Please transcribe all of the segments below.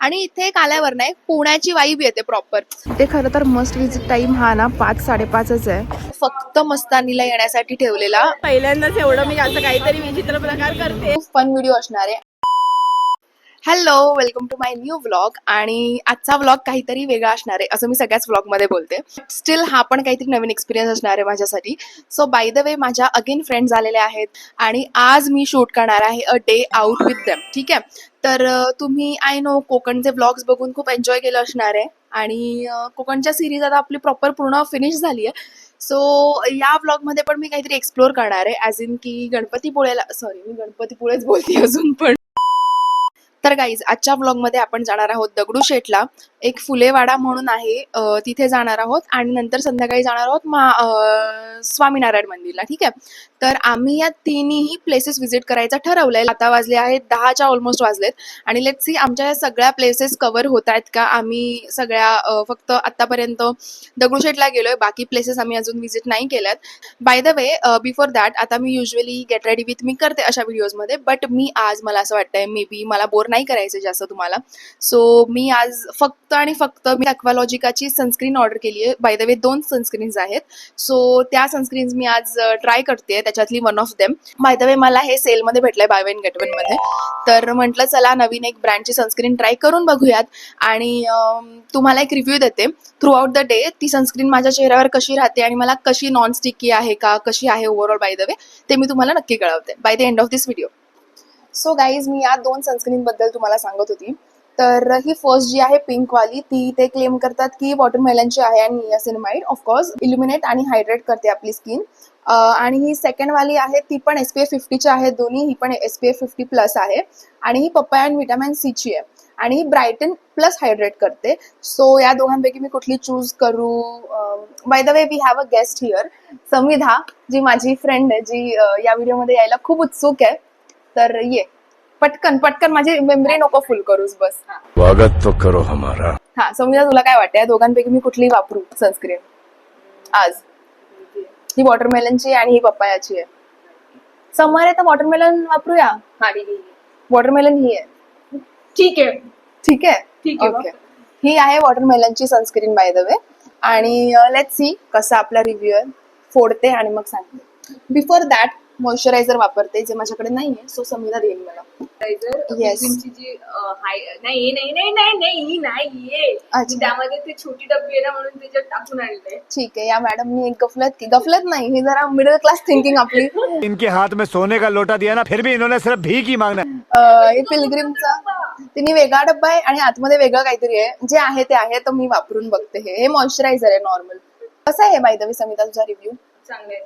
आणि इथे एक आल्यावर ना एक पुण्याची वाईब येते प्रॉपर. ते खरं तर मस्ट विजिट टाइम हा ना 5-5:30च आहे. फक्त मस्तानीला येण्यासाठी ठेवलेला. पहिल्यांदाच एवढं मी असं काहीतरी विचित्र प्रकार करते. फन व्हिडिओ असणार आहे. Hello, welcome to my new vlog. आणि आजचा व्लॉग काहीतरी वेगळा असणार आहे असं मी सगळ्याच व्लॉगमध्ये बोलते. स्टील हा पण काहीतरी नवीन एक्सपिरियन्स असणार आहे माझ्यासाठी. सो बाय द वे, माझ्या अगेन फ्रेंड्स आलेले आहेत आणि आज मी शूट करणार आहे a day out with them. ठीक आहे, तर तुम्ही आय नो कोकणचे व्लॉग्स बघून खूप एन्जॉय केलं असणार आहे आणि कोकणच्या सिरीज आता आपली प्रॉपर पूर्ण फिनिश झाली आहे. सो या व्लॉगमध्ये पण मी काहीतरी एक्सप्लोर करणार आहे, ॲज इन की गणपतीपुळेला. सॉरी, मी गणपतीपुळेच बोलते अजून पण. तर गाईज, आजच्या व्लॉगमध्ये आपण जाणार आहोत दगडूशेठला. एक फुलेवाडा म्हणून आहे, तिथे जाणार आहोत आणि नंतर संध्याकाळी जाणार आहोत स्वामीनारायण मंदिरला. ठीक आहे, तर आम्ही या तिन्ही प्लेसेस व्हिजिट करायचं ठरवलंय. आता वाजले आहेत 10च्या ऑलमोस्ट वाजलेत आणि लेट्स सी आमच्या या सगळ्या प्लेसेस कव्हर होत आहेत का. आम्ही सगळ्या फक्त आत्तापर्यंत दगडूशेठला गेलोय, बाकी प्लेसेस आम्ही अजून व्हिजिट नाही केल्यात. By the way, before that, आता मी usually get ready with me करते अशा व्हिडिओजमध्ये, बट मी आज मला असं वाटतंय मे बी मला बोर नाही करायचं जास्त तुम्हाला. सो मी आज फक्त आणि फक्त मी ॲक्वालॉजिकाची सनस्क्रीन ऑर्डर केली आहे. बाय द वे 2 सनस्क्रीन्स आहेत, सो त्या सनस्क्रीन्स मी आज ट्राय करते. त्याच्यातली one of them. Bye the वे, मला हे सेलमध्ये भेटलंय बाय वन गेट वन मध्ये, तर म्हटलं चला नवीन एक ब्रँडची सनस्क्रीन ट्राय करून बघूयात आणि तुम्हाला एक रिव्ह्यू देते थ्रू आउट द डे. ती सनस्क्रीन माझ्या चेहऱ्यावर कशी राहते आणि मला कशी नॉन स्टिकी आहे का, कशी आहे ओव्हरऑल बाय द वे, ते मी तुम्हाला नक्की कळवते by the end of this video. So guys, मी या 2 सनस्क्रीनबद्दल तुम्हाला सांगत होती. तर ही फर्स्ट जी आहे पिंकवाली, ती ते क्लेम करतात की वॉटरमेलनची आहे आणि नियासिनामाइड ऑफकोर्स इल्युमिनेट आणि हायड्रेट करते आपली स्किन. आणि ही सेकंडवाली आहे ती पण SPF 50ची आहे दोन्ही. ही पण SPF 50+ आहे आणि ही पपया आणि व्हिटॅमिन सीची आहे आणि ही ब्रायटन प्लस हायड्रेट करते. सो या दोघांपैकी मी कुठली चूज करू. By the way, we have a guest here, Samidha, जी माझी फ्रेंड आहे, जी या व्हिडिओमध्ये यायला खूप उत्सुक आहे. तर ये पटकन पटकन, माझी मेमरी नको फुल करूस बस. स्वागत तो करो हमारा. हा, समिधा, तुला काय वाटतं या दोघांपैकी मी कुठली वापरू सनस्क्रीन आज? ही वॉटरमेलनची आणि ही पप्पायाची आहे. समर आहे तर वॉटरमेलन वापरूया. वॉटरमेलन ही आहे. ठीक आहे, ठीक आहे, ठीक आहे. ओके. ही आहे वॉटरमेलनची सनस्क्रीन बाय द वे. आणि लेट्स सी कसा आपला रिव्ह्यू आहे. फोडते आणि मग सांगते. बिफोर दॅट मॉइश्चरायझर वापरते, जे माझ्याकडे नाहीये, सो समीला देईल मला. Yes. अच्छा. त्यामध्ये ते छोटी डब्बी आहे ना, म्हणून त्याच्यात टाकून आणलंय. ठीक आहे, या मॅडमनी एक गफलत नाही, ही जरा मिडल क्लास थिंकिंग आपली. इनके हाथ में सोने का लोटा दिया ना, फिर भी इन्होंने सिर्फ भीख ही मांगना. हे पिलग्रिमचा तिने वेगळा डब्बा आहे आणि आतमध्ये वेगळं काहीतरी आहे. जे आहे ते आहे, तर मी वापरून बघते. हे मॉइश्चरायझर आहे नॉर्मल. कसं आहे बाय द वे समिता तुझा रिव्ह्यू? चांगलंय.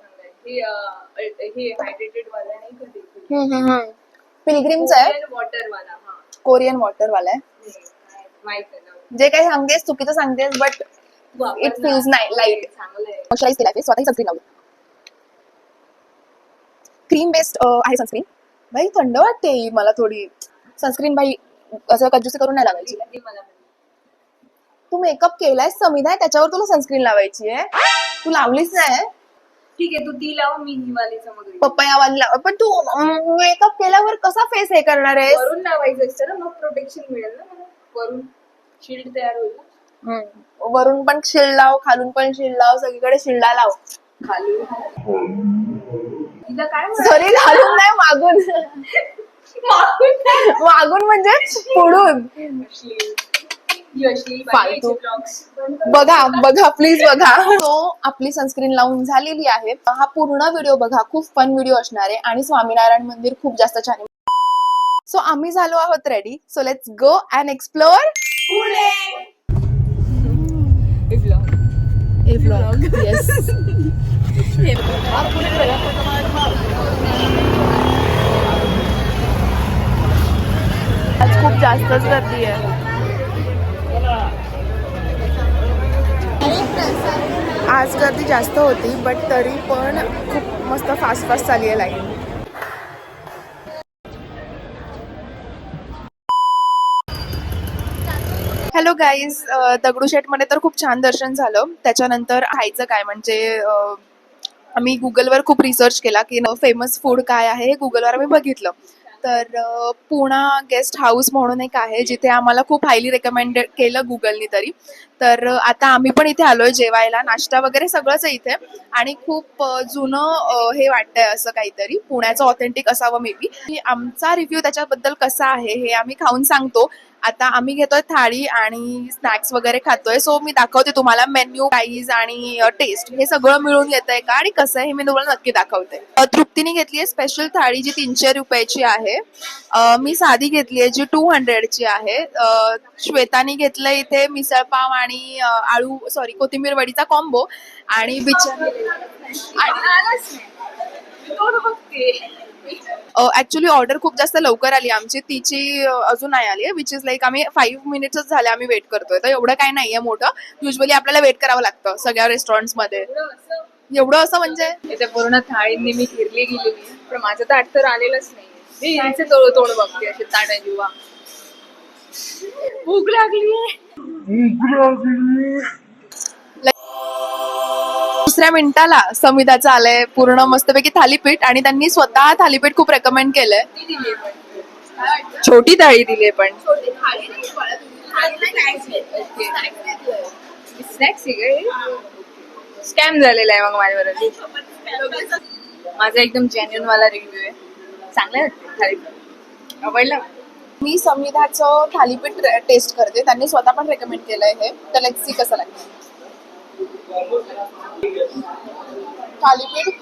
हे हायड्रेटेड वाला नाही का, ते पिलग्रिमचा आहे, वॉटर वाला. हा, कोरियन वॉटर वाला आहे. माहित आहे ना. जे काही सांगतेस चुकीचं सांगतेस, बट इट फील्स नाही लाईट. चांगलंय. मॉइश्चराइज केला आहे, स्वतःही सनस्क्रीन लावली. क्रीम बेस्ड आहे सनस्क्रीन. बाई थंड वाटते ही मला थोडी सनस्क्रीन. बाई असं कंजूसी करून नाही लावायची. ते मला तू मेकअप केलाय समिधा, त्याच्यावर तुला सनस्क्रीन लावायची आहे. तू लावलीच नाही. ठीक आहे, तू ती लाव, मी ही वाली समोर पपयावाली लाव. पण तू मेकअप केल्यावर कसा फेस हे करणार आहे? वरून लावायचं असतं ना, मग प्रोटेक्शन मिळेल ना मला. वरून शिल्ड तयार होईल ना. वरून पण शिल्ड लाव, खालून पण शिल्ड लाव, सगळीकडे शिल्डा लाव. खाली तिला काय सॉरी, घालून नाही, मागून. मागून म्हणजे पुढून. फालतू. बघा प्लीज बघा. सो आपली सनस्क्रीन लावून झालेली आहे. हा पूर्ण व्हिडिओ बघा, खूप फन व्हिडिओ असणार आहे आणि स्वामीनारायण मंदिर खूप जास्त छान आहे. सो आम्ही झालो आहोत ready. So let's go and explore A vlog. Yes. आज खूप जास्तच गर्दी आहे. आज गर्दी जास्त होती, बट तरी पण खूप मस्त फास्ट चालली आहे लाईन. हॅलो गाईज, दगडूशेठमध्ये तर खूप छान दर्शन झालं. त्याच्यानंतर खायचं काय म्हणजे आम्ही गुगलवर खूप रिसर्च केला की फेमस फूड काय आहे हे गुगलवर आम्ही बघितलं. तर पुणा गेस्ट हाऊस म्हणून एक आहे जिथे आम्हाला खूप हायली रेकमेंडेड केलं गुगलनी तरी. तर आता आम्ही पण इथे आलोय जेवायला, नाश्ता वगैरे सगळंच आहे इथे. आणि खूप जुनं हे वाटतंय असं काहीतरी पुण्याचं ऑथेंटिक असावं मे बी. आमचा रिव्ह्यू त्याच्याबद्दल कसा आहे हे आम्ही खाऊन सांगतो. आता आम्ही घेतोय थाळी आणि स्नॅक्स वगैरे खातोय. सो मी दाखवते तुम्हाला मेन्यू प्राइस आणि टेस्ट हे सगळं मिळून येतंय का आणि कसं आहे हे मी तुम्हाला नक्की दाखवते. तृप्तीने घेतली आहे स्पेशल थाळी जी 300 रुपयाची आहे. मी साधी घेतली आहे जी 200 ची आहे. श्वेताने घेतलंय इथे मिसळपाव आणि कोथिंबीर वडीचा कॉम्बो आणि ऍक्च्युली ऑर्डर खूप जास्त लवकर आली आमची, तिची अजून नाही आली आहे, विच इज लाईक आम्ही 5 मिनिट्सच झाले आम्ही वेट करतोय. तर एवढं काही नाहीये मोठं. युजली आपल्याला वेट करावं लागतं सगळ्या रेस्टॉरंट्स मध्ये. एवढं असं म्हणजे इथे पूर्ण थाळींनी मी फिरली गेलेली, पण माझं ताट तर आलेलंच नाही. मी यांचे तोंड बघते असे ताट जेव्हा भूक लागली. दुसऱ्या मिनिटाला समिधाचं आलंय पूर्ण मस्तपैकी थालीपीठ आणि त्यांनी स्वतः थालीपीठ खूप रेकमेंड केलंय. छोटी थाळी दिली पण स्नॅक्स स्कॅम झालेला आहे मग माझ्याबरोबर. माझा एकदम जेन्युइन वाला रिव्ह्यू आहे. चांगलं वाटतं थालीपीठ, आवडलं. मी समिधाचं थालीपीठ टेस्ट करते, त्यांनी स्वतः पण रेकमेंड केलंय हे. तर लेट्स सी कसं लागतं. थालीपीठ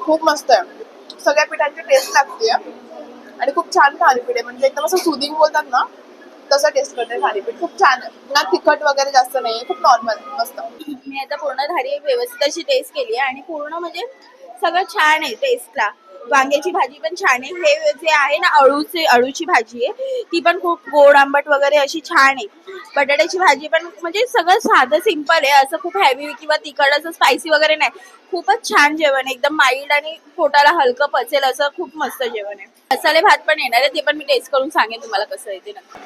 खूप मस्त आहे, सगळ्या पिठांची टेस्ट लागते आणि खूप छान थालीपीठ आहे. म्हणजे एकदम असं सुदिंग बोलतात ना तसं टेस्ट करते थालीपीठ. खूप छान आहे, ना तिखट वगैरे जास्त नाहीये, खूप नॉर्मल मस्त. मी आता पूर्ण थाळी व्यवस्थित अशी टेस्ट केली आहे आणि पूर्ण म्हणजे सगळं छान आहे टेस्टला. वांग्याची भाजी पण छान आहे. हे जे आहे ना अळूची भाजी आहे ती पण खूप गोड आंबट वगैरे अशी छान आहे. बटाट्याची भाजी पण म्हणजे सगळं साधं सिंपल आहे, असं खूप हेवी किंवा तिखट असं स्पायसी वगैरे नाही. खूपच छान जेवण आहे, एकदम माइल्ड आणि पोटाला हलकं पचेल असं खूप मस्त जेवण आहे. मसाले भात पण येणार आहे, ते पण मी टेस्ट करून सांगेन तुम्हाला कसं आहे ते नक्की.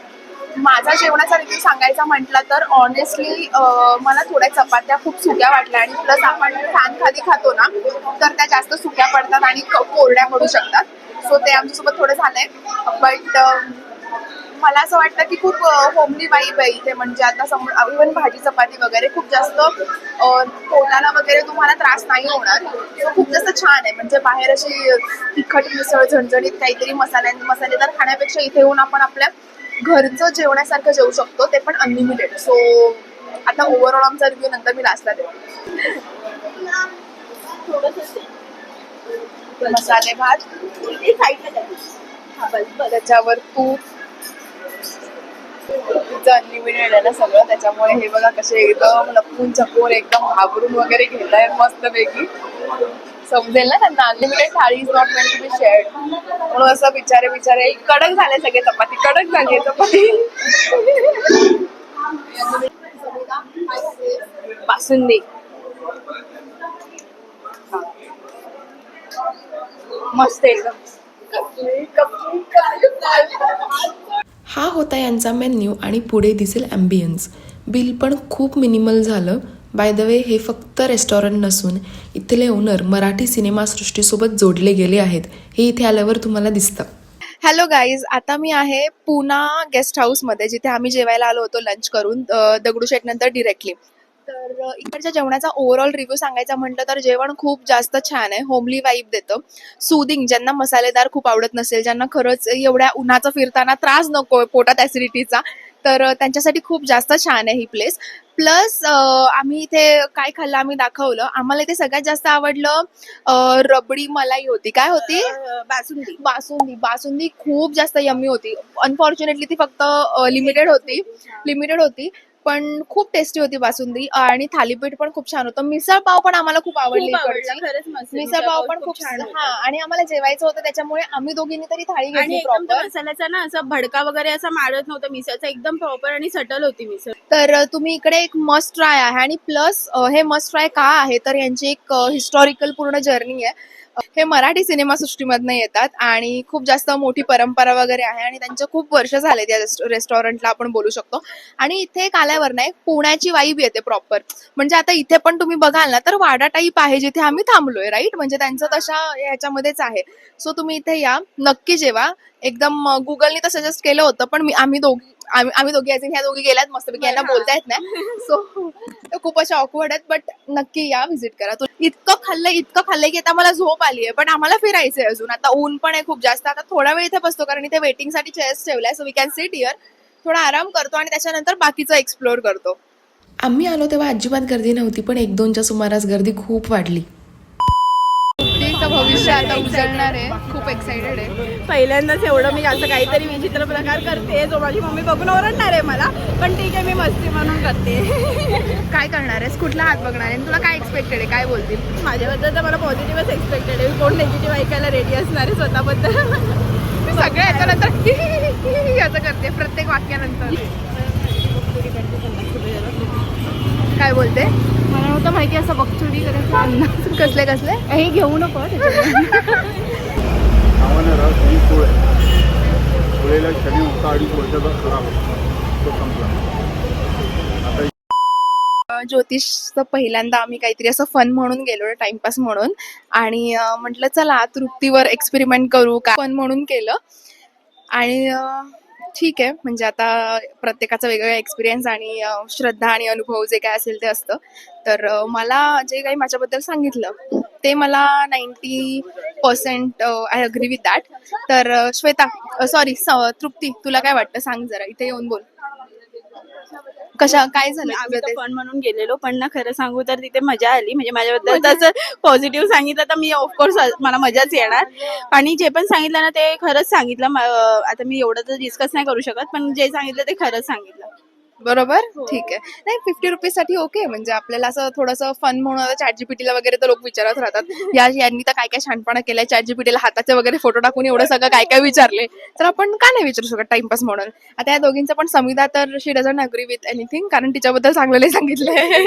माझा जेवणाचा रिव्ह्यू सांगायचा म्हटलं तर ऑनेस्टली मला थोड्या चपात्या खूप सुक्या वाटल्या आणि प्लस आपण फॅन खाली खातो ना तर त्या जास्त सुक्या पडतात आणि कोरड्या पडू शकतात. सो ते आमच्यासोबत थोडं झालंय. बट मला असं वाटतं की खूप होमली वाईब आहे इथे. म्हणजे आता समोर इव्हन भाजी चपाती वगैरे खूप जास्त पोटाला वगैरे तुम्हाला त्रास नाही होणार. सो खूप जास्त छान आहे. म्हणजे बाहेर अशी तिखट मिसळ झणझणीत काहीतरी मसालेदार खाण्यापेक्षा इथे येऊन आपण आपल्या घरचं जेवण्यासारखं जेवू शकतो, ते पण अनलिमिटेड. सो आता ओव्हरऑल आमचा रिव्ह्यू नंतर मी लास्टला देते. मसाले भात त्याच्यावर तूप, अनलिमिटेड आहे ना सगळं, त्याच्यामुळे हे बघा कसे एकदम लपून चपून एकदम घाबरून वगैरे घेतायत मस्तपैकी. समजेल ना त्यांना unlimited thali is not meant to be shared. म्हणून असं बिचारे कडक झाले सगळे चपाती, कडक झाली चपाती. बासुंदी मस्त एकदम. हा होता यांचा मेन्यू आणि पुढे दिसेल ॲम्बियन्स. बिल पण खूप मिनिमल झालं. बाय द वे हे फक्त रेस्टॉरंट नसून इथले ओनर मराठी सिनेमासृष्टीसोबत जोडले गेले आहेत, हे इथे आल्यावर तुम्हाला दिसतं. हॅलो गाईज, आता मी आहे पुणा गेस्ट हाऊसमध्ये जिथे आम्ही जेवायला आलो होतो लंच करून दगडूशेठ नंतर डिरेक्टली. तर इकडच्या जेवणाचा ओव्हरऑल रिव्ह्यू सांगायचा म्हटलं तर जेवण खूप जास्त छान आहे, होमली वाईब देतं, सुदिंग. ज्यांना मसालेदार खूप आवडत नसेल, ज्यांना खरंच एवढ्या उन्हाचं फिरताना त्रास नको पोटात ॲसिडिटीचा, तर त्यांच्यासाठी खूप जास्त छान आहे ही प्लेस. प्लस आम्ही इथे काय खाल्लं आम्ही दाखवलं. आम्हाला इथे सगळ्यात जास्त आवडलं रबडी मलाई होती. काय होती? बासुंदी खूप जास्त यम्मी होती. अनफॉर्च्युनेटली ती फक्त लिमिटेड होती पण खूप टेस्टी होती बासुंदी. आणि थालीपीठ पण खूप छान होतं. मिसळ पाव पण आम्हाला खूप आवडली. मिसळ पाव पण खूप छान. हा, आणि आम्हाला जेवायचं होतं त्याच्यामुळे आम्ही दोघींनी तरी थाळी घेतली प्रॉपर. मसाल्याचा ना असा भडका वगैरे असा मारत नव्हता मिसळचा, एकदम प्रॉपर आणि सटल होती मिसळ. तर तुम्ही इकडे एक मस्ट ट्राय आहे. आणि प्लस हे मस्ट ट्राय का आहे तर यांची एक हिस्टॉरिकल पूर्ण जर्नी आहे. हे मराठी सिनेमासृष्टीमधनं येतात आणि खूप जास्त मोठी परंपरा वगैरे आहे आणि त्यांच्या खूप वर्ष झाले त्या रेस्टॉरंटला आपण बोलू शकतो. आणि इथे एक आल्यावर ना एक पुण्याची वाईब येते प्रॉपर. म्हणजे आता इथे पण तुम्ही बघाल ना तर वाडा टाईप आहे जिथे आम्ही थांबलोय, राईट. म्हणजे त्यांचं तशा ह्याच्यामध्येच आहे. सो तुम्ही इथे या, नक्की जेवा. एकदम गुगलनी तर सजेस्ट केलं होतं, पण आम्ही दोघी ह्या दोघी गेल्यात मस्तपैकी, यांना बोलता येत नाही. सो खूप अशा ऑकवर्ड आहेत, बट नक्की या, व्हिजिट करा. इतकं खाल्लंय की आता मला झोप आली आहे, पण आम्हाला फिरायचंय अजून. आता ऊन पण आहे खूप जास्त. आता थोडा वेळ इथे बसतो कारण इथे वेटिंगसाठी चेअर्स ठेवलाय, so we can sit here. थोडा आराम करतो आणि त्याच्यानंतर बाकीचं एक्सप्लोअर करतो. आम्ही आलो तेव्हा अजिबात गर्दी नव्हती, पण 1-2च्या सुमारास गर्दी खूप वाढली. तृप्तीचं भविष्य आता उजळणार आहे. खूप एक्साइटेड आहे. पहिल्यांदाच एवढं मी असं काहीतरी विचित्र प्रकार करते जो माझी मम्मी बघून ओरडणार आहे मला, पण ठीक आहे, मी मस्ती म्हणून करते. काय करणार आहेस? कुठला हात बघणार आहे? तुला काय एक्सपेक्टेड आहे? काय बोलतील? माझ्याबद्दल तर मला पॉझिटिव्हच एक्सपेक्टेड आहे. कोण नेगेटिव्ह ऐकायला रेडी असणार आहे स्वतःबद्दल? मी सगळ्या याच्यानंतर असं करते प्रत्येक वाक्यानंतर. काय बोलते? मला नव्हतं माहिती असं बकचोरी करायचं. कसले कसले? हे घेऊ नको. आम्हाला शनी पोळ आहे. पोळेला शनी होता 2.5 वर्षाचा खराब तो संपला. ज्योतिषचं पहिल्यांदा आम्ही काहीतरी असं फन म्हणून गेलो, टाइमपास म्हणून. आणि म्हटलं चला तृप्तीवर एक्सपेरिमेंट करू का, फन म्हणून केलं. आणि ठीक आहे, म्हणजे आता प्रत्येकाचा वेगवेगळा एक्सपिरियन्स आणि श्रद्धा आणि अनुभव जे काय असेल ते असतं. तर मला जे काही माझ्याबद्दल सांगितलं ते मला 90% आय अग्री विथ दॅट. तर श्वेता, तृप्ती, तुला काय वाटतं सांग जरा, इथे येऊन बोल. काय झालं आम्ही तुझं तर ते? फन म्हणून गेलेलो, पण ना खरं सांगू तर तिथे मजा आली. म्हणजे माझ्याबद्दल तसं पॉझिटिव्ह सांगितलं तर मी ऑफकोर्स मला मजाच येणार. आणि जे पण सांगितलं ना ते खरंच सांगितलं. आता मी एवढं तर डिस्कस नाही करू शकत, पण जे सांगितलं ते खरंच सांगितलं. बरोबर, ठीक आहे. नाही, 50 रुपीजसाठी ओके. म्हणजे आपल्याला असं थोडंसं फन म्हणून आता चॅटजीपीटीला वगैरे तर लोक विचारत राहतात, यांनी तर काय काय शहाणपणा केलाय, चॅटजीपीटीला हाताचे वगैरे फोटो टाकून एवढं सगळं काय काय विचारले, तर आपण का नाही विचारू शकत टाइमपास म्हणून. आता या दोघींचं पण समिधा तर शी डझंट अग्री विथ एनिथिंग, कारण तिच्याबद्दल चांगलं सांगितलंय.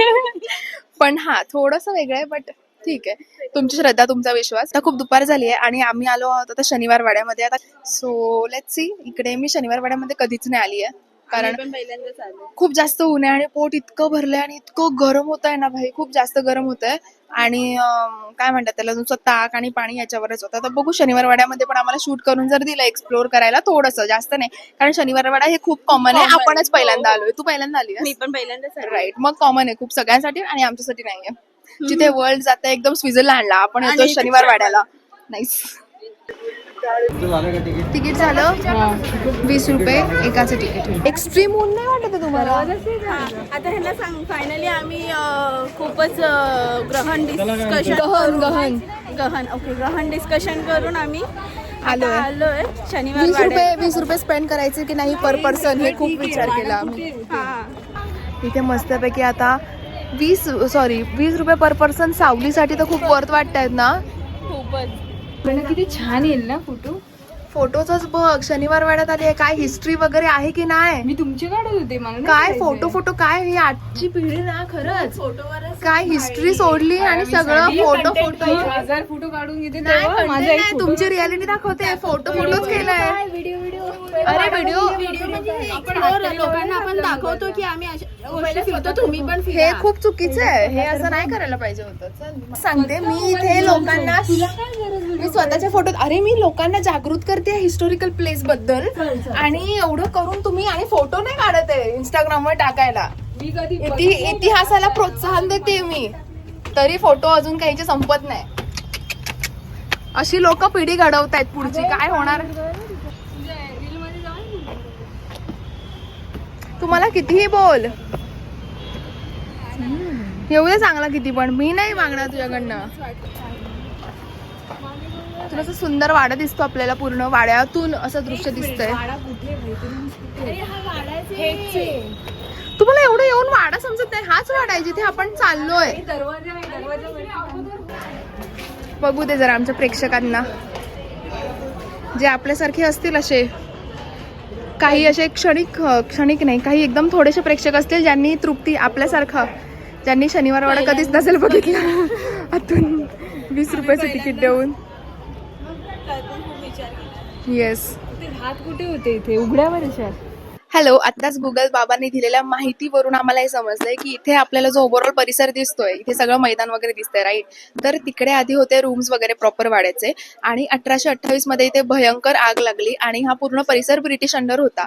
पण हा थोडंसं वेगळं आहे, बट ठीक आहे. तुमची श्रद्धा, तुमचा विश्वास. आता खूप दुपार झाली आहे आणि आम्ही आलो आहोत आता शनिवार वाड्यामध्ये. आता सो लेट्स सी. इकडे मी शनिवार वाड्यामध्ये कधीच नाही आली आहे कारण पण पहिल्यांदाच आलो. खूप जास्त ऊन आहे आणि पोट इतकं भरलंय आणि इतकं गरम होत आहे ना भाई, खूप जास्त गरम होत आहे. आणि काय म्हणतात त्याला, नुसतं ताक आणि पाणी याच्यावरच होतं. तर बघू, शनिवार वाड्यामध्ये पण आम्हाला शूट करून जर दिलं एक्सप्लोअर करायला थोडंसं, जास्त नाही, कारण शनिवार वाडा हे खूप कॉमन आहे. आपणच पहिल्यांदा आलोय. तू पहिल्यांदा आली? मी पण पहिल्यांदाच आलो. राईट, मग कॉमन आहे खूप सगळ्यांसाठी आणि आमच्यासाठी नाहीये. जिथे वर्ल्ड जाते एकदम स्वित्झर्लंडला, आपण येतो आणि शनिवार वाड्याला. नाईस. तिकीट झालं 20 रुपये एकाचं तिकीट. एक्स्ट्रीम ऊन नाही वाटत आहे तुम्हाला? आता ह्यांना सांग, फायनली आम्ही खूपच ग्रहण डिस्कशन करून आम्ही आलोय शनिवार. 20 रुपये स्पेंड करायचे की नाही पर पर्सन, हे खूप विचार केला आम्ही. इथे मस्तपैकी आता 20 रुपये पर पर्सन सावलीसाठी तर खूप वर्थ वाटतायत ना. खूपच. किती छान येईल ना फोटो. फोटोच बघ, शनिवार वाड्यात आली आहे. काय हिस्ट्री वगैरे आहे की नाही? मी तुमचे काढत होते, मला काय फोटो काय, ही आजची पिढी ना खरंच फोटोवरच काय हिस्ट्री सोडली आणि सगळं फोटो 1000 फोटो काढून घेते नाही, तेव्हा content माझा एक नाही, तुमची रियालिटी दाखवते. फोटोच केलाय. अरे व्हिडिओ लोकांना आपण दाखवतो की आम्ही अशा गोष्टी फिरतो, तुम्ही पण हे फिरा. खूप चुकीचं आहे. हे असं नाही करायला पाहिजे होतं. चल सांगते मी इथे लोकांना, मी स्वतःच्या फोटोत, अरे मी लोकांना जागृत करते हिस्टोरिकल प्लेस बद्दल, आणि एवढं करून तुम्ही आणि फोटो नाही काढत आहे इंस्टाग्रामवर टाकायला. इतिहासाला प्रोत्साहन देते मी, तरी फोटो अजून काहीचे संपत नाही. अशी लोक पिढी घडवतायत पुढची. काय होणार? तुम्हाला कितीही बोल, येऊ दे चांगला किती, पण मी नाही मागणार तुझ्याकडनं. तुला असं सुंदर वाडा दिसतो आपल्याला, पूर्ण वाड्यातून असं दृश्य दिसतंय. तुम्हाला एवढं येऊन वाडा समजत नाही? हाच वाडा आहे जिथे आपण चाललोय. बघू दे जरा आमच्या प्रेक्षकांना, जे आपल्यासारखे असतील असे, काही असे क्षणिक नाही, काही एकदम थोडेसे प्रेक्षक असतील ज्यांनी तृप्ती आपल्यासारखा, ज्यांनी शनिवार वाडा कधीच नसेल बघितला, आतून 20 रुपयाचं तिकीट देऊन. येस. हात कुठे होते इथे उघड्यावर आहे. हॅलो, आत्ताच गुगल बाबांनी दिलेल्या माहितीवरून आम्हाला हे समजलंय की इथे आपल्याला जो ओव्हरऑल परिसर दिसतोय, इथे सगळं मैदान वगैरे दिसतंय राईट. तर तिकडे आधी होते रूम्स वगैरे प्रॉपर वाड्याचे आणि 1828 मध्ये इथे भयंकर आग लागली आणि हा पूर्ण परिसर ब्रिटिश अंडर होता.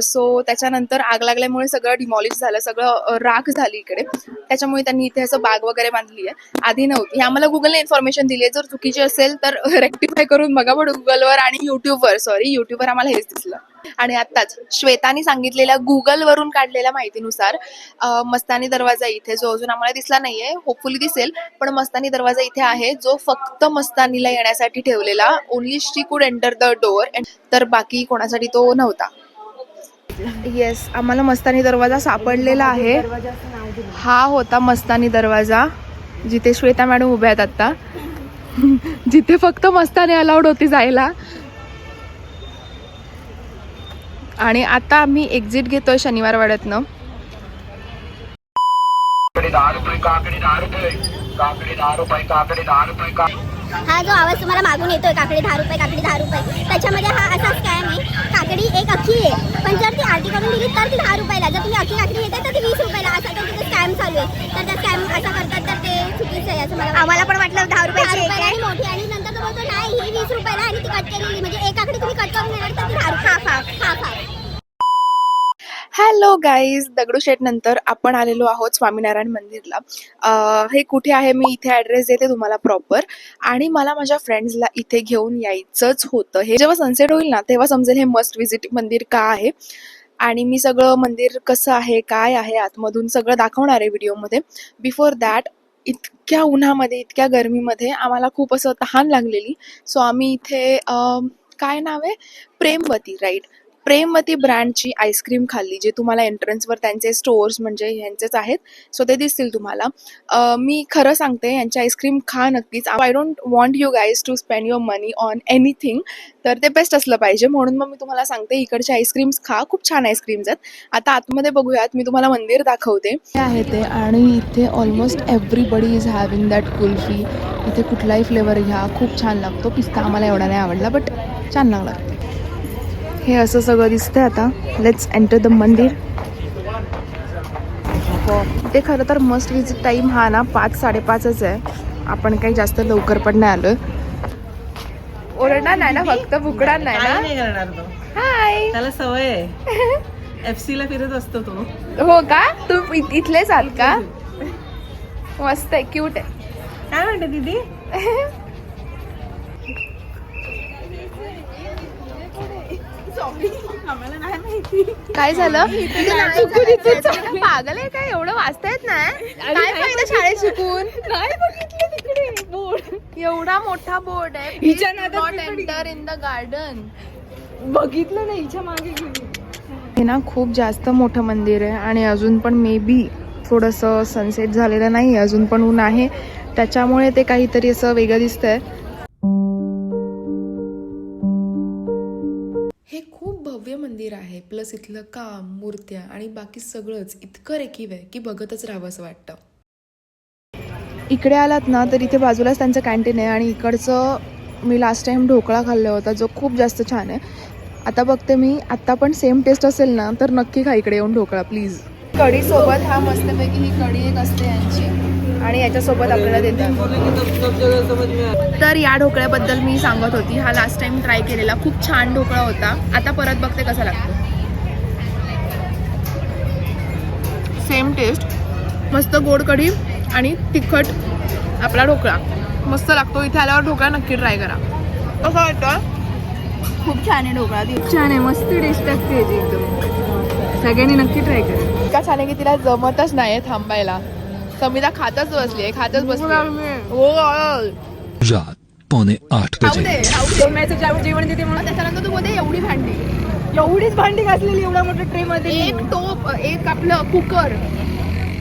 सो त्याच्यानंतर आग लागल्यामुळे सगळं डिमॉलिश झालं, सगळं राख झाली इकडे. त्याच्यामुळे त्यांनी इथे असं बाग वगैरे बांधली आहे. आधी नव्हती. हे आम्हाला गुगलने इन्फॉर्मेशन दिली आहे. जर चुकीची असेल तर रेक्टिफाय करून बघा. पण गुगलवर आणि युट्यूबवर आम्हाला हेच दिसलं. आणि आत्ताच श्वेतानी सांगितलेल्या गुगलवरून काढलेल्या माहितीनुसार मस्तानी दरवाजा इथे जो अजून आम्हाला दिसला नाहीये, होपफुली दिसेल, पण मस्तानी दरवाजा इथे आहे जो फक्त मस्तानीला येण्यासाठी ठेवलेला. ओनली शी कुड एंटर द डोअर, तर बाकी कोणासाठी तो नव्हता. येस, आम्हाला मस्तानी दरवाजा सापडलेला आहे. हा होता मस्तानी दरवाजा जिथे श्वेता मॅडम उभ्या आहेत आता, जिथे फक्त मस्तानी अलाउड होती जायला. आणि आता आम्ही एक्झिट घेतोय शनिवार वाड्यातनं. हा जो आवाज तुम्हाला मागून येतोय काकडी 10 रुपये, काकडी 10 रुपये, त्याच्यामध्ये हा असा स्कॅम आहे. काकडी एक अख्खी आहे, पण जर ती आरती करून दिली तर ती 10 रुपयाला, जर तुम्ही अख्खी काकडी घेताय तर ती 20 रुपयाला. असा तर तिथे स्कॅम चालू आहे. तर त्या स्कॅम असा करतात तर ते चुकीचं आहे असं मला. आम्हाला पण वाटलं 10 रुपयाची आणि मोठी, आणि नंतर तो बोलतो नाही ही 20 रुपयाला आणि ती कट केलेली, म्हणजे एक काकडी तुम्ही कट करून घेणार तर ती 10 रुपये. हॅलो गाईज, दगडूशेठ नंतर आपण आलेलो आहोत स्वामीनारायण मंदिरला. हे कुठे आहे मी इथे ॲड्रेस देते तुम्हाला प्रॉपर. आणि मला माझ्या फ्रेंड्सला इथे घेऊन यायचंच होतं. हे जेव्हा सनसेट होईल ना तेव्हा समजेल हे मस्ट विजिट मंदिर का आहे. आणि मी सगळं मंदिर कसं आहे, काय आहे आतमधून सगळं दाखवणार आहे व्हिडिओमध्ये. बिफोर दॅट, इतक्या उन्हामध्ये, इतक्या गरमीमध्ये आम्हाला खूप असं तहान लागलेली. सो आम्ही इथे काय नाव आहे, प्रेमवती, राईट, प्रेमवती ब्रँडची आईस्क्रीम खाल्ली. जे तुम्हाला एंट्रन्सवर त्यांचे स्टोअर्स म्हणजे ह्यांचेच आहेत, सो ते दिसतील तुम्हाला. मी खरं सांगते, यांची आईस्क्रीम खा नक्कीच. I don't want you guys to spend your money on anything, तर ते बेस्ट असलं पाहिजे. म्हणून मग मी तुम्हाला सांगते इकडचे आईस्क्रीम्स खा, खूप छान आईस्क्रीम्स आहेत. आता आतमध्ये बघूयात, मी तुम्हाला मंदिर दाखवते. हे आहे ते, आणि इथे almost everybody is having that kulfi. इथे कुठलाही फ्लेवर घ्या, खूप छान लागतो. पिस्ता आम्हाला एवढा नाही आवडला, बट छान लागला. हे असं सगळं दिसतंय. आता लेट्स एंटर द मंदिर. ते खरं तर मस्ट विजिट टाईम हा ना 5-5:30च आहे. आपण काही जास्त लवकर पण नाही आलोय. ओरडणार नाही ना, फक्त भुकणार नाही ना. नाही करणार तो, हाय. त्याला सवय आहे. FC ला फिरत असतो तो. हो का, तू इथलेच आहात का? मस्त आहे, क्यूट आहे. काय म्हणते दीदी? काय झालं? पागल आहे काय? एवढं वाचता येत नाही? काय फायदा शाळेत शिकून? एवढा मोठा बोर्ड आहे, not enter in the garden. बघितलं नाही हिच्या मागे गेली. हे ना खूप जास्त मोठं मंदिर आहे आणि अजून पण मे बी थोडंसं सनसेट झालेलं नाही, अजून पण ऊन आहे, त्याच्यामुळे ते काहीतरी असं वेगळं दिसतंय. हे खूप भव्य मंदिर आहे. प्लस इथलं काम, मूर्त्या आणि बाकी सगळंच इतकं रेखीव आहे की बघतच राहावं असं वाटतं. इकडे आलात ना तर इथे बाजूलाच त्यांचं कॅन्टीन आहे आणि इकडचं मी लास्ट टाइम ढोकळा खाल्ला होता जो खूप जास्त छान आहे. आता बघते मी, आत्ता पण सेम टेस्ट असेल ना तर नक्की खा इकडे येऊन ढोकळा प्लीज. कढीसोबत हा मस्तपैकी ही कढी एक असते यांची आणि याच्यासोबत आपल्याला देतात. तर या ढोकळ्याबद्दल मी सांगत होती, हा लास्ट टाइम ट्राय केलेला खूप छान ढोकळा होता. आता परत बघते कसा लागतो. सेम टेस्ट, मस्त गोड कढी आणि तिखट आपला ढोकळा मस्त लागतो. इथे आल्यावर ढोकळा नक्की ट्राय करा. कसं वाटतं? खूप छान आहे ढोकळा, छान आहे, मस्त टेस्ट असते याची एकदम. सगळ्यांनी नक्की ट्राय करा. इतका छान आहे की तिला जमतच नाही थांबायला. समिता खातच बसली आहे, खातच बसली. पौने 8 बजे जेवण देते म्हणून त्याच्यानंतर तू बोलते एवढी भांडी, एवढीच भांडी घासलेली एवढ्या मोठ्या ट्रे मध्ये. एक टोप, एक आपलं कुकर,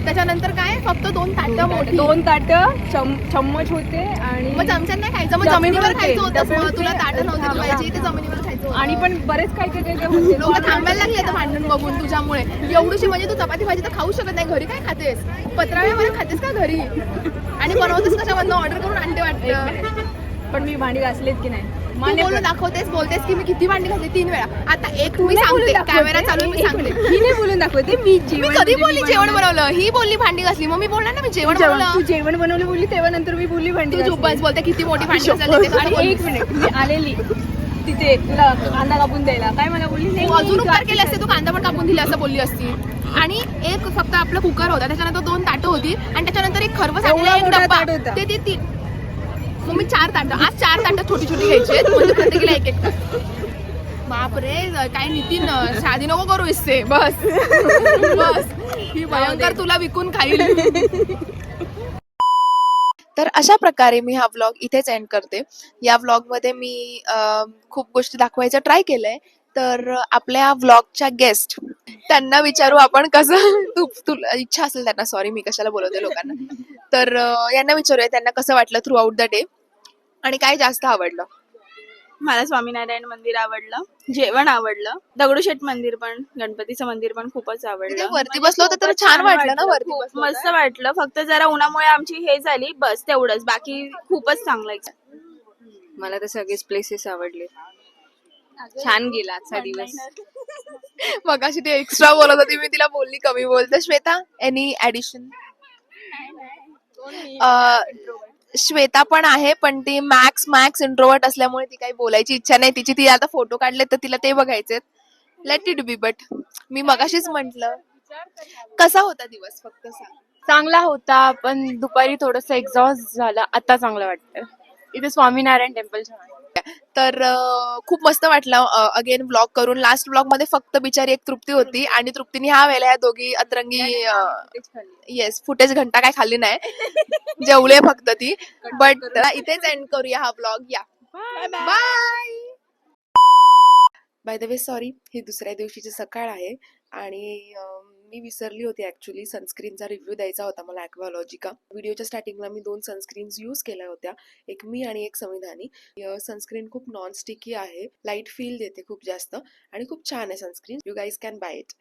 त्याच्यानंतर काय फक्त 2 ताटं मोठी, 2 ताटं, चम्मच होते आणि मग चमच्यात नाही खायचं, मग जमिनीवर खायचं होतं. तुला ताटं नव्हती पाहिजे, ते जमिनीवर खायचं आणि पण बरेच काय काय काय काय होते. लोक थांबायला लागले आता भांडण बघून तुझ्यामुळे. एवढीशी म्हणजे तू चपाती भाजी तर खाऊ शकत नाही, घरी काय खातेस? पत्रावळ्यामध्ये खातेस का घरी? आणि बनवतेस कशामधनं? ऑर्डर करून आणते वाटतं. पण मी भांडी घासलेत की नाही तू मान्य बोलून कर. दाखवतेस, बोलतेस की मी किती भांडी घातली 3 वेळा. आता एक मी सांगते, कॅमेरा चालू आहे, मी सांगते. ही नाही बोलून दाखवते मी मी जेवण कधी म्हणजे बोलली मी जेवण बनवलं. बनवलं? ही बोलली भांडी घासली, मग मी बोलणार ना मी जेवण तू बनवलं. जेवण बनवलं बोलली तेव्हा नंतर मी बोलली भांडी तू घासली. झोपास बोलते किती मोठी भांडी घासली ते आणि एक मिनिट मी आलेली तिथे तुला कांदा कापून द्यायला काय मला बोलली नाही अजून उपकार केले असते, तू कांदा पण कापून दिले असं बोलली असती. आणि एक फक्त आपलं कुकर होता, त्याच्यानंतर 2 ताटं होती आणि त्याच्यानंतर एक खरवस एवढा आणलेला एक मोठा डब्बा. ताट होता. ते 3. मग मी 4 ताटं, आज 4 ताटं छोटी छोटी घ्यायची आहेत, म्हणजे प्रत्येकीला एक एक ताट. बापरे, काय नितीन शादी नको करू इससे. बस बस, ही भयंकर तुला विकून खाईल. तर अशा प्रकारे मी हा व्लॉग इथेच एंड करते. या व्लॉगमध्ये मी खूप गोष्टी दाखवायचा ट्राय केलंय. तर आपल्या व्लॉगच्या गेस्ट त्यांना विचारू आपण कसं तुला इच्छा असेल त्यांना, सॉरी मी कशाला बोलवते लोकांना. तर यांना विचारूया त्यांना कसं वाटलं थ्रू आउट द डे आणि काय जास्त आवडलं. मला स्वामीनारायण मंदिर आवडलं, जेवण आवडलं, दगडूशेठ मंदिर पण, गणपतीचं मंदिर पण खूपच तिथे आवडलं. वरती बसलो होतो तर खूपच छान वाटलं ना, वरती खूप बसलो मस्त होतो. वाटलं. फक्त जरा उन्हामुळे आमची हे झाली, बस तेवढंच. बाकी खूपच चांगलं आहे. मला तर सगळेच प्लेसेस आवडले. छान गेला आजचा दिवस. मग अशी ती एक्स्ट्रा बोलत होती, मी तिला बोलली कमी बोलते. Shweta, any addition? श्वेता पण आहे, पण ती मॅक्स इंट्रोवर्ट असल्यामुळे ती काही बोलायची इच्छा नाही तिची. ती आता फोटो काढले तर तिला ते बघायचे. Let it be. बट मी मगाशीच म्हंटल, कसा होता दिवस फक्त सांग. चांगला होता पण दुपारी थोडस एक्झॉस्ट झालं. आता चांगलं वाटतं. इथे स्वामीनारायण टेम्पल छान आहे. तर खूप मस्त वाटलं अगेन व्लॉग करून. लास्ट व्लॉग मध्ये फक्त बिचारी एक तृप्ती होती आणि तृप्तीने ह्या वेळेला या दोघी अतरंगी येस फुटेज घंटा काय खाल्ली नाही, जेवले फक्त ती. बट इथेच एंड करूया हा व्लॉग. या bye. By the way sorry, ही दुसऱ्या दिवशीची सकाळ आहे आणि मी विसरली होती ऍक्च्युली सनस्क्रीनचा रिव्ह्यू द्यायचा होता मला ॲक्वालॉजिका. व्हिडिओच्या स्टार्टिंगला मी 2 सनस्क्रीन्स यूज केल्या होत्या, एक मी आणि एक संविधानी. सनस्क्रीन खूप नॉन स्टिकी आहे, लाईट फील देते खूप जास्त आणि खूप छान आहे sunscreen. You guys can buy it.